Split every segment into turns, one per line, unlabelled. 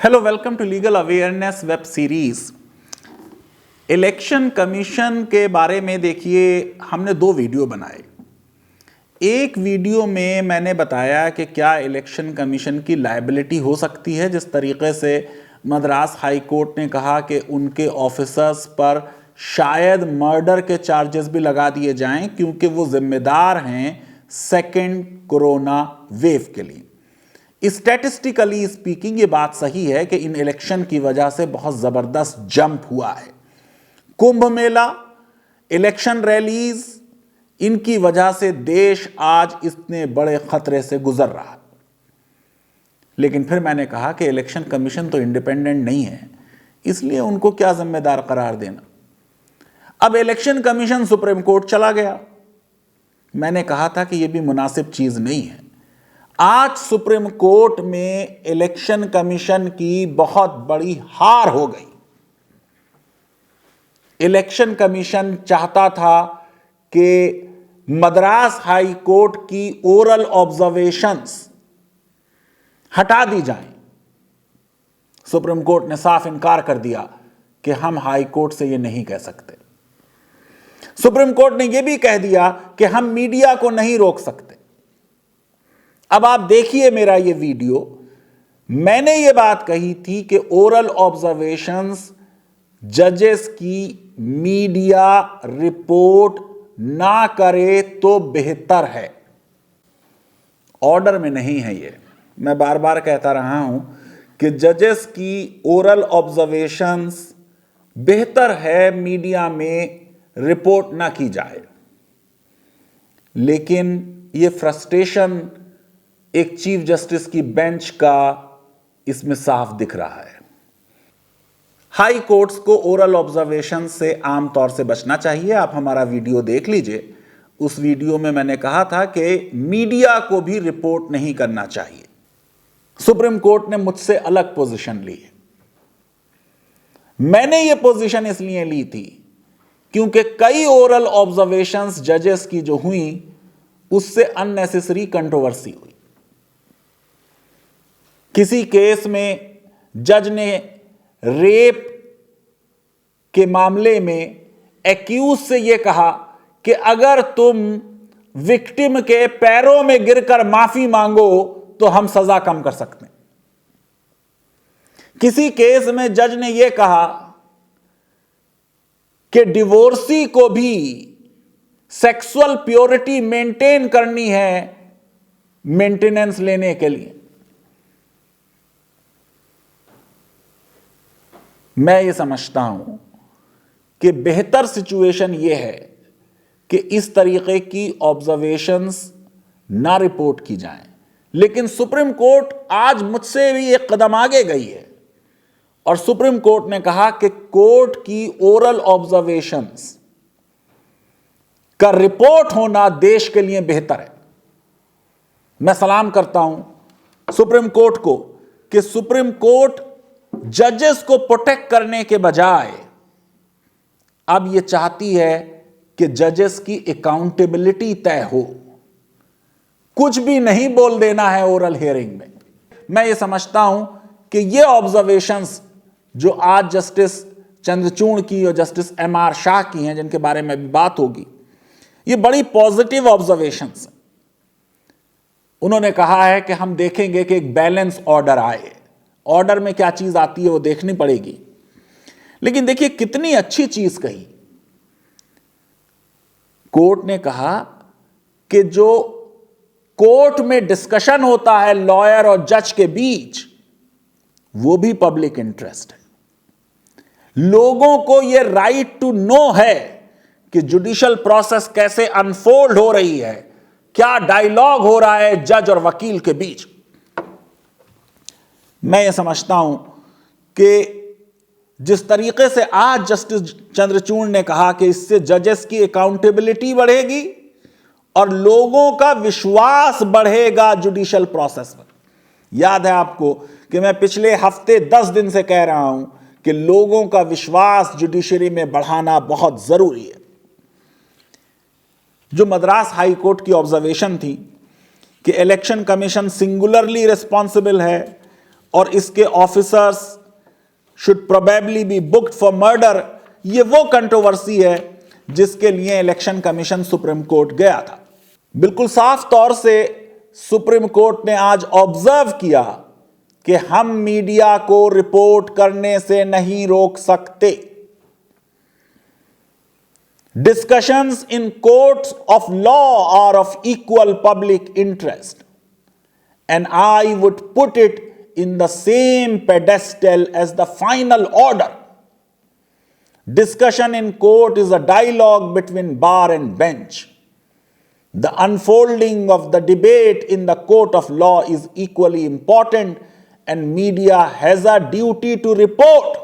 Hello, welcome to legal awareness web series. Election commission के बारे में देखिए, हमने 2 वीडियो बनाए। एक वीडियो में मैंने बताया कि क्या इलेक्शन कमीशन की लायबिलिटी हो सकती है, जिस तरीके से मद्रास हाई कोर्ट ने कहा कि उनके ऑफिसर्स पर शायद मर्डर के चार्जेस भी लगा दिए जाएं क्योंकि वो जिम्मेदार हैं सेकेंड कोरोना वेव के लिए। स्टैटिस्टिकली स्पीकिंग ये बात सही है कि इन इलेक्शन की वजह से बहुत जबरदस्त जंप हुआ है। कुंभ मेला, इलेक्शन रैलीज, इनकी वजह से देश आज इतने बड़े खतरे से गुजर रहा है। लेकिन फिर मैंने कहा कि इलेक्शन कमीशन तो इंडिपेंडेंट नहीं है, इसलिए उनको क्या जिम्मेदार करार देना। अब इलेक्शन कमीशन सुप्रीम कोर्ट चला गया। मैंने कहा था कि यह भी मुनासिब चीज नहीं है। आज सुप्रीम कोर्ट में इलेक्शन कमीशन की बहुत बड़ी हार हो गई। इलेक्शन कमीशन चाहता था कि मद्रास हाई कोर्ट की ओरल ऑब्जर्वेशंस हटा दी जाएं। सुप्रीम कोर्ट ने साफ इनकार कर दिया कि हम हाई कोर्ट से यह नहीं कह सकते। सुप्रीम कोर्ट ने यह भी कह दिया कि हम मीडिया को नहीं रोक सकते। अब आप देखिए मेरा ये वीडियो, मैंने ये बात कही थी कि ओरल ऑब्जर्वेशंस जजेस की मीडिया रिपोर्ट ना करे तो बेहतर है। ऑर्डर में नहीं है ये, मैं बार बार कहता रहा हूं कि जजेस की ओरल ऑब्जर्वेशंस बेहतर है मीडिया में रिपोर्ट ना की जाए। लेकिन ये फ्रस्ट्रेशन एक चीफ जस्टिस की बेंच का इसमें साफ दिख रहा है। हाई कोर्ट्स को ओरल ऑब्जर्वेशन से आमतौर से बचना चाहिए। आप हमारा वीडियो देख लीजिए। उस वीडियो में मैंने कहा था कि मीडिया को भी रिपोर्ट नहीं करना चाहिए। सुप्रीम कोर्ट ने मुझसे अलग पोजीशन ली है। मैंने यह पोजीशन इसलिए ली थी क्योंकि कई ओरल ऑब्जर्वेशंस जजेस की जो हुई उससे अननेसेसरी कंट्रोवर्सी हुई। किसी केस में जज ने रेप के मामले में एक्यूज से यह कहा कि अगर तुम विक्टिम के पैरों में गिरकर माफी मांगो तो हम सजा कम कर सकते हैं। किसी केस में जज ने यह कहा कि डिवोर्सी को भी सेक्सुअल प्योरिटी मेंटेन करनी है मेंटेनेंस लेने के लिए। मैं ये समझता हूं कि बेहतर सिचुएशन यह है कि इस तरीके की ऑब्जर्वेशंस ना रिपोर्ट की जाएं। लेकिन सुप्रीम कोर्ट आज मुझसे भी एक कदम आगे गई है और सुप्रीम कोर्ट ने कहा कि कोर्ट की ओरल ऑब्जर्वेशंस का रिपोर्ट होना देश के लिए बेहतर है। मैं सलाम करता हूं सुप्रीम कोर्ट को कि सुप्रीम कोर्ट जजेस को प्रोटेक्ट करने के बजाय अब यह चाहती है कि जजेस की अकाउंटेबिलिटी तय हो। कुछ भी नहीं बोल देना है ओरल हियरिंग में। मैं यह समझता हूं कि यह ऑब्जर्वेशंस जो आज जस्टिस चंद्रचूड़ की और जस्टिस एम.आर. शाह की हैं, जिनके बारे में भी बात होगी, ये बड़ी पॉजिटिव ऑब्जर्वेशंस हैं। उन्होंने कहा है कि हम देखेंगे कि एक बैलेंस ऑर्डर आए। ऑर्डर में क्या चीज आती है वो देखनी पड़ेगी। लेकिन देखिए कितनी अच्छी चीज कही। कोर्ट ने कहा कि जो कोर्ट में डिस्कशन होता है लॉयर और जज के बीच, वो भी पब्लिक इंटरेस्ट है। लोगों को यह राइट टू नो है कि जुडिशियल प्रोसेस कैसे अनफोल्ड हो रही है, क्या डायलॉग हो रहा है जज और वकील के बीच। मैं ये समझता हूं कि जिस तरीके से आज जस्टिस चंद्रचूड़ ने कहा कि इससे जजेस की अकाउंटेबिलिटी बढ़ेगी और लोगों का विश्वास बढ़ेगा जुडिशियल प्रोसेस पर। याद है आपको कि मैं पिछले हफ्ते 10 दिन से कह रहा हूं कि लोगों का विश्वास जुडिशरी में बढ़ाना बहुत जरूरी है। जो मद्रास हाई कोर्ट की ऑब्जर्वेशन थी कि इलेक्शन कमीशन सिंगुलरली रिस्पॉन्सिबल है और इसके officers should probably be booked for murder, ये वो कंट्रोवर्सी है जिसके लिए इलेक्शन कमीशन सुप्रीम कोर्ट गया था। बिल्कुल साफ तौर से सुप्रीम कोर्ट ने आज ऑब्जर्व किया कि हम मीडिया को रिपोर्ट करने से नहीं रोक सकते। Discussions in courts of law are of equal public interest, and I would put it in the same pedestal as the final order. Discussion in court is a dialogue between bar and bench. The unfolding of the debate in the court of law is equally important, and media has a duty to report.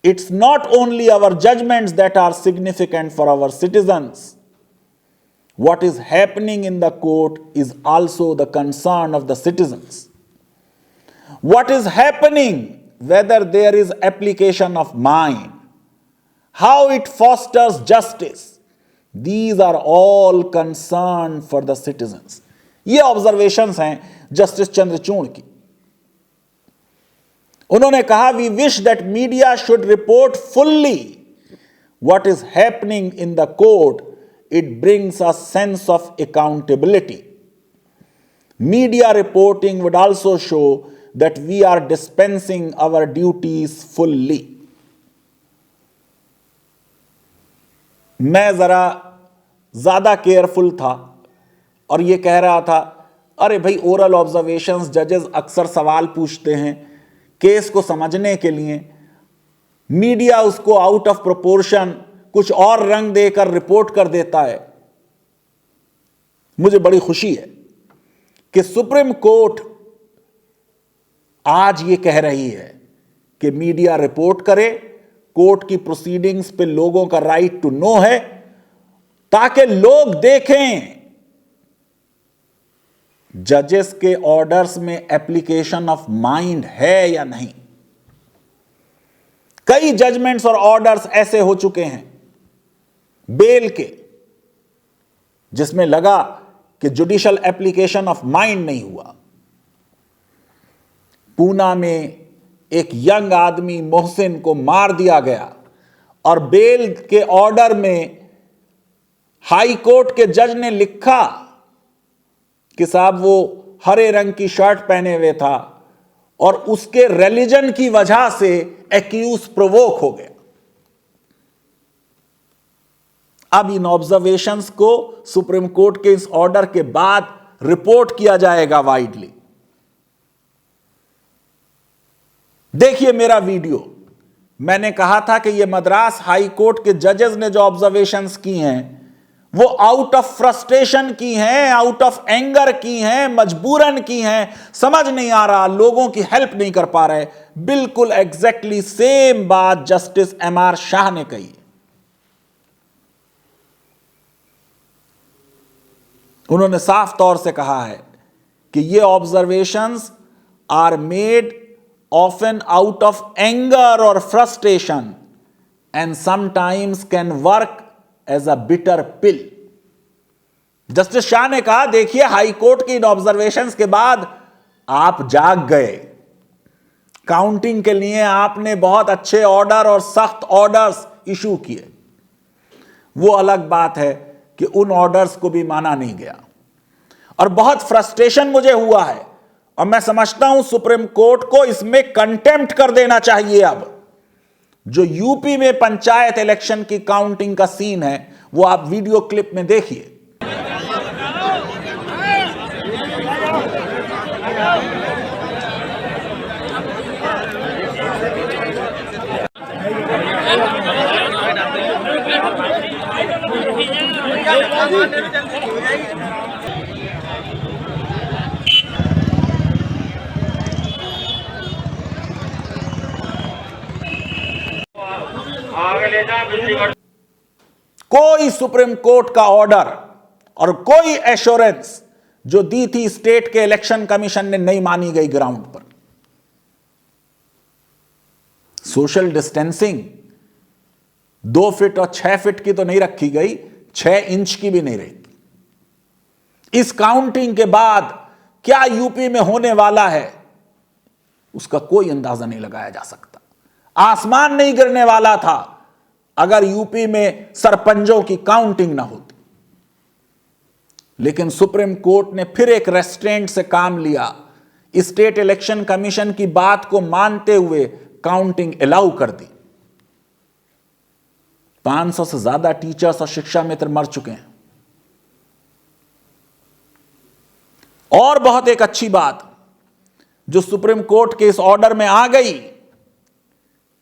It's not only our judgments that are significant for our citizens. What is happening in the court is also the concern of the citizens. What is happening, whether there is application of mind, how it fosters justice, these are all concern for the citizens. ये observations हैं justice Chandrachud की। उन्होंने कहा, we wish that media should report fully what is happening in the court, it brings a sense of accountability. Media reporting would also show that we are dispensing our duties fully. मैं जरा ज्यादा careful था और यह कह रहा था, अरे भाई ओरल ऑब्जर्वेशंस जजेस अक्सर सवाल पूछते हैं केस को समझने के लिए, मीडिया उसको आउट ऑफ प्रोपोर्शन कुछ और रंग देकर रिपोर्ट कर देता है. मुझे बड़ी खुशी है कि सुप्रीम कोर्ट आज ये कह रही है कि मीडिया रिपोर्ट करे, कोर्ट की प्रोसीडिंग्स पे लोगों का राइट टू नो है, ताकि लोग देखें जजेस के ऑर्डर्स में एप्लीकेशन ऑफ माइंड है या नहीं. कई जजमेंट्स और ऑर्डर्स ऐसे हो चुके हैं बेल के जिसमें लगा कि जुडिशियल एप्लीकेशन ऑफ माइंड नहीं हुआ. पूना में एक यंग आदमी मोहसिन को मार दिया गया और बेल के ऑर्डर में हाई कोर्ट के जज ने लिखा कि साहब वो हरे रंग की शर्ट पहने हुए था और उसके रिलीजन की वजह से एक्यूज प्रोवोक हो गया. अब इन ऑब्जर्वेशंस को सुप्रीम कोर्ट के इस ऑर्डर के बाद रिपोर्ट किया जाएगा वाइडली. देखिए मेरा वीडियो, मैंने कहा था कि ये मद्रास हाई कोर्ट के जजेस ने जो ऑब्जर्वेशंस की हैं वो आउट ऑफ फ्रस्ट्रेशन की हैं, आउट ऑफ एंगर की हैं, मजबूरन की हैं, समझ नहीं आ रहा, लोगों की हेल्प नहीं कर पा रहे. बिल्कुल एग्जैक्टली सेम बात जस्टिस एमआर शाह ने कही. उन्होंने साफ तौर से कहा है कि ये observations are made often out of anger or frustration and sometimes can work as a bitter pill. Justice Shah ने कहा, देखिए हाई कोर्ट की इन ऑब्जर्वेशंस के बाद आप जाग गए, काउंटिंग के लिए आपने बहुत अच्छे ऑर्डर और सख्त ऑर्डर्स इशू किए. वो अलग बात है कि उन ऑर्डर्स को भी माना नहीं गया और बहुत फ्रस्ट्रेशन मुझे हुआ है और मैं समझता हूं सुप्रीम कोर्ट को इसमें कंटेम्प्ट कर देना चाहिए. अब जो यूपी में पंचायत इलेक्शन की काउंटिंग का सीन है वो आप वीडियो क्लिप में देखिए. कोई सुप्रीम कोर्ट का ऑर्डर और कोई एश्योरेंस जो दी थी स्टेट के इलेक्शन कमीशन ने नहीं मानी गई ग्राउंड पर. सोशल डिस्टेंसिंग 2 फीट और 6 फीट की तो नहीं रखी गई, 6 इंच की भी नहीं रही. इस काउंटिंग के बाद क्या यूपी में होने वाला है उसका कोई अंदाजा नहीं लगाया जा सकता। आसमान नहीं गिरने वाला था अगर यूपी में सरपंचों की काउंटिंग ना होती। लेकिन सुप्रीम कोर्ट ने फिर एक रेस्ट्रेंट से काम लिया, स्टेट इलेक्शन कमीशन की बात को मानते हुए काउंटिंग अलाउ कर दी। 500 से ज्यादा टीचर्स और शिक्षा मित्र मर चुके हैं। और बहुत एक अच्छी बात जो सुप्रीम कोर्ट के इस ऑर्डर में आ गई,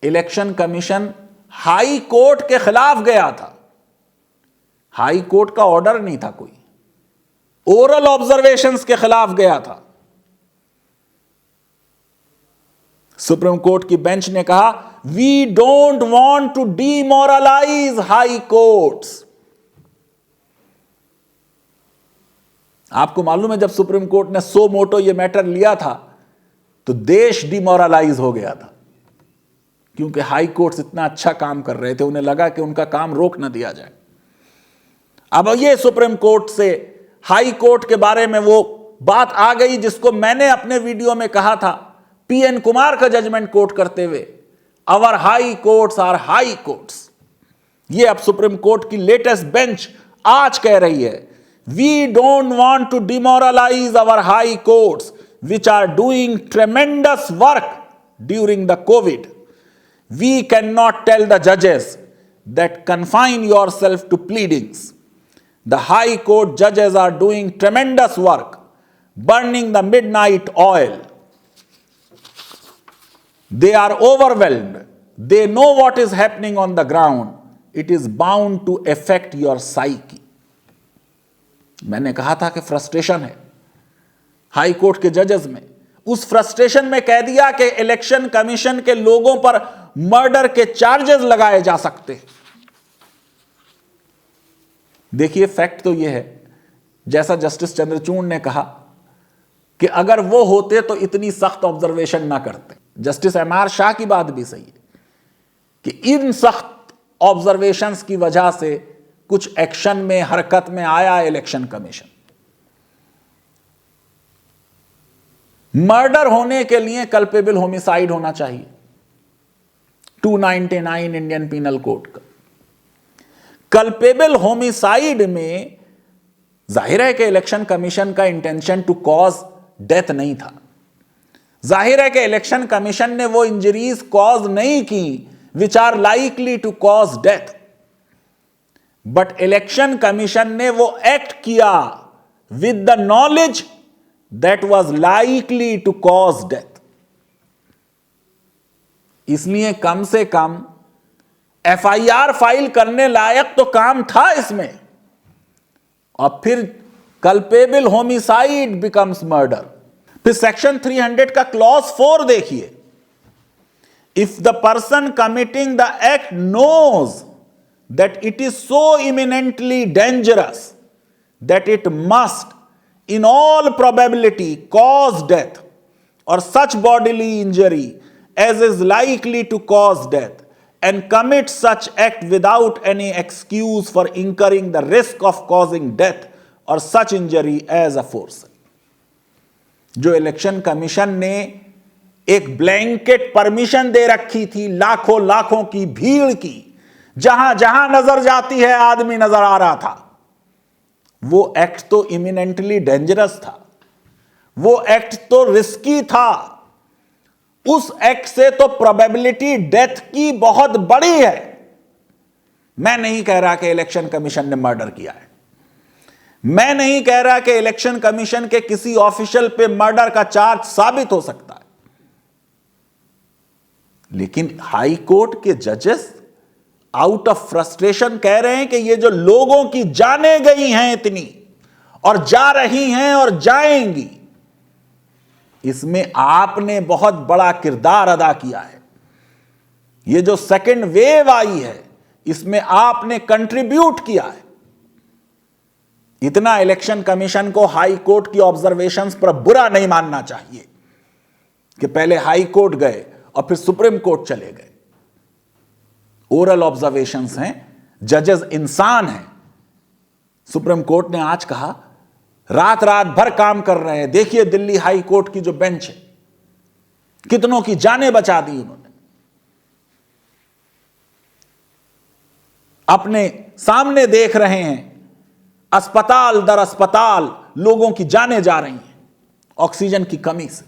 इलेक्शन कमीशन हाई कोर्ट के खिलाफ गया था। हाई कोर्ट का ऑर्डर नहीं था, कोई ओरल ऑब्जर्वेशंस के खिलाफ गया था। सुप्रीम कोर्ट की बेंच ने कहा, we don't want to demoralise high courts. आपको मालूम है जब सुप्रीम कोर्ट ने सो मोटो ये मैटर लिया था तो देश डिमोरलाइज हो गया था, क्योंकि हाई कोर्ट्स इतना अच्छा काम कर रहे थे, उन्हें लगा कि उनका काम रोक न दिया जाए। अब ये सुप्रीम कोर्ट से हाई कोर्ट के बारे में वो बात आ गई जिसको मैंने अपने वीडियो में कहा था, पीएन कुमार का जजमेंट कोट करते हुए, our high courts are high courts. ये अब सुप्रीम कोर्ट की लेटेस्ट बेंच आज कह रही है, we don't want to demoralise our high courts which are doing tremendous work during the COVID. We cannot tell the judges that confine yourself to pleadings. The High Court judges are doing tremendous work, burning the midnight oil. They are overwhelmed. They know what is happening on the ground. It is bound to affect your psyche. मैंने कहा था कि frustration है high court के जजेस में। उस frustration में कह दिया कि इलेक्शन कमीशन के लोगों पर मर्डर के चार्जेस लगाए जा सकते हैं। देखिए फैक्ट तो यह है, जैसा जस्टिस चंद्रचूड़ ने कहा कि अगर वो होते तो इतनी सख्त ऑब्जर्वेशन ना करते। जस्टिस एमआर शाह की बात भी सही है कि इन सख्त ऑब्जर्वेशंस की वजह से कुछ एक्शन में, हरकत में आया इलेक्शन कमीशन। मर्डर होने के लिए कल्पेबल होमिसाइड होना चाहिए, 299 इंडियन पीनल कोड का। कल्पेबल होमिसाइड में जाहिर है कि इलेक्शन कमीशन का इंटेंशन टू कॉज डेथ नहीं था। जाहिर है कि इलेक्शन कमीशन ने वो इंजरीज कॉज नहीं की which are likely to cause death, but election commission ने वो एक्ट किया with the knowledge that was likely to cause death. इसलिए कम से कम एफआईआर फाइल करने लायक तो काम था इसमें। और फिर कल्पेबल होमिसाइड बिकम्स मर्डर। फिर सेक्शन 300 का क्लॉज 4 देखिए, if the person committing the act knows that it is so imminently dangerous that it must in all probability cause death or such bodily injury as is likely to cause death and commit such act without any excuse for incurring the risk of causing death or such injury as aforesaid. जो election commission ने एक blanket permission दे रखी थी लाखों लाखों की भीड़ की, जहां जहां नजर जाती है आदमी नजर आ रहा था, वो एक्ट तो इमिनेंटली डेंजरस था, वो एक्ट तो रिस्की था, उस एक्ट से तो प्रोबेबिलिटी डेथ की बहुत बड़ी है। मैं नहीं कह रहा कि इलेक्शन कमीशन ने मर्डर किया है, मैं नहीं कह रहा कि इलेक्शन कमीशन के किसी ऑफिशियल पे मर्डर का चार्ज साबित हो सकता है, लेकिन हाई कोर्ट के जजेस आउट ऑफ फ्रस्ट्रेशन कह रहे हैं कि ये जो लोगों की जानें गई हैं इतनी और जा रही हैं और जाएंगी, इसमें आपने बहुत बड़ा किरदार अदा किया है। ये जो सेकंड वेव आई है इसमें आपने कंट्रीब्यूट किया है। इतना इलेक्शन कमीशन को हाई कोर्ट की ऑब्जर्वेशंस पर बुरा नहीं मानना चाहिए कि पहले हाई कोर्ट गए और फिर सुप्रीम कोर्ट चले गए। ओरल ऑब्जर्वेशंस हैं, जजेस इंसान हैं। सुप्रीम कोर्ट ने आज कहा रात रात भर काम कर रहे हैं। देखिए दिल्ली हाई कोर्ट की जो बेंच है, कितनों की जानें बचा दी उन्होंने। अपने सामने देख रहे हैं अस्पताल दर अस्पताल लोगों की जानें जा रही हैं ऑक्सीजन की कमी से।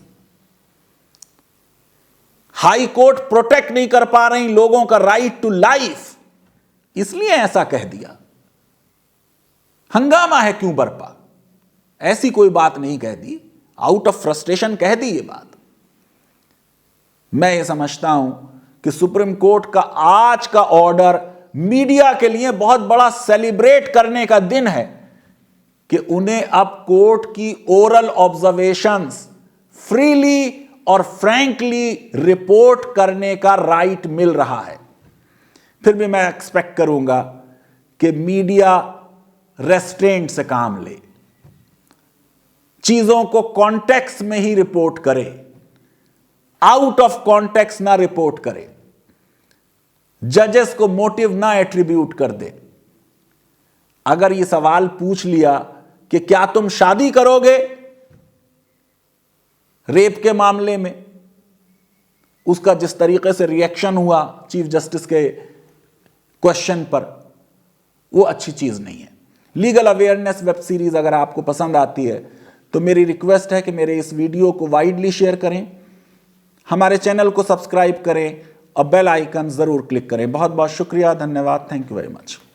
हाई कोर्ट प्रोटेक्ट नहीं कर पा रही लोगों का राइट टू लाइफ, इसलिए ऐसा कह दिया। हंगामा है क्यों बरपा, ऐसी कोई बात नहीं कह दी, आउट ऑफ फ्रस्ट्रेशन कह दी ये बात। मैं ये समझता हूं कि सुप्रीम कोर्ट का आज का ऑर्डर मीडिया के लिए बहुत बड़ा सेलिब्रेट करने का दिन है कि उन्हें अब कोर्ट की ओरल ऑब्जर्वेशंस फ्रीली और फ्रैंकली रिपोर्ट करने का राइट मिल रहा है। फिर भी मैं एक्सपेक्ट करूंगा कि मीडिया रेस्ट्रेंट से काम ले, चीजों को कॉन्टेक्स्ट में ही रिपोर्ट करे, आउट ऑफ कॉन्टेक्स्ट ना रिपोर्ट करे, जजेस को मोटिव ना एट्रीब्यूट कर दे। अगर यह सवाल पूछ लिया कि क्या तुम शादी करोगे रेप के मामले में, उसका जिस तरीके से रिएक्शन हुआ चीफ जस्टिस के क्वेश्चन पर, वो अच्छी चीज नहीं है। लीगल अवेयरनेस वेब सीरीज अगर आपको पसंद आती है तो मेरी रिक्वेस्ट है कि मेरे इस वीडियो को वाइडली शेयर करें, हमारे चैनल को सब्सक्राइब करें और बेल आइकन जरूर क्लिक करें। बहुत बहुत शुक्रिया, धन्यवाद, थैंक यू वेरी मच।